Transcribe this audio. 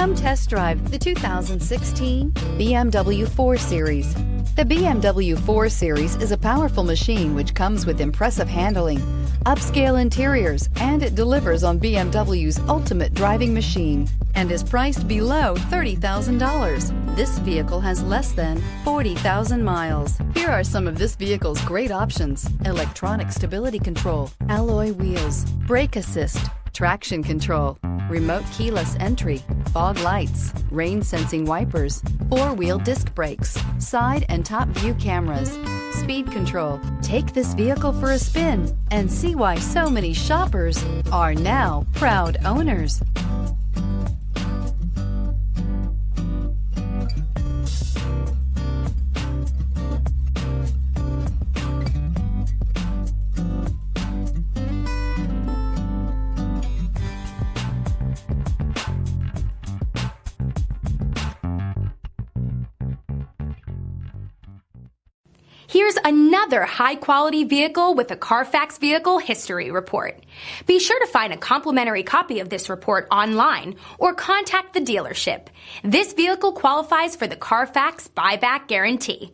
Come test drive the 2016 BMW 4 Series. The BMW 4 Series is a powerful machine which comes with impressive handling, upscale interiors, and it delivers on BMW's ultimate driving machine and is priced below $30,000. This vehicle has less than 40,000 miles. Here are some of this vehicle's great options: electronic stability control, alloy wheels, brake assist, traction control, remote keyless entry, fog lights, rain sensing wipers, four-wheel disc brakes, side and top view cameras, speed control. Take this vehicle for a spin and see why so many shoppers are now proud owners. Here's another high-quality vehicle with a CARFAX Vehicle History Report. Be sure to find a complimentary copy of this report online or contact the dealership. This vehicle qualifies for the CARFAX Buyback Guarantee.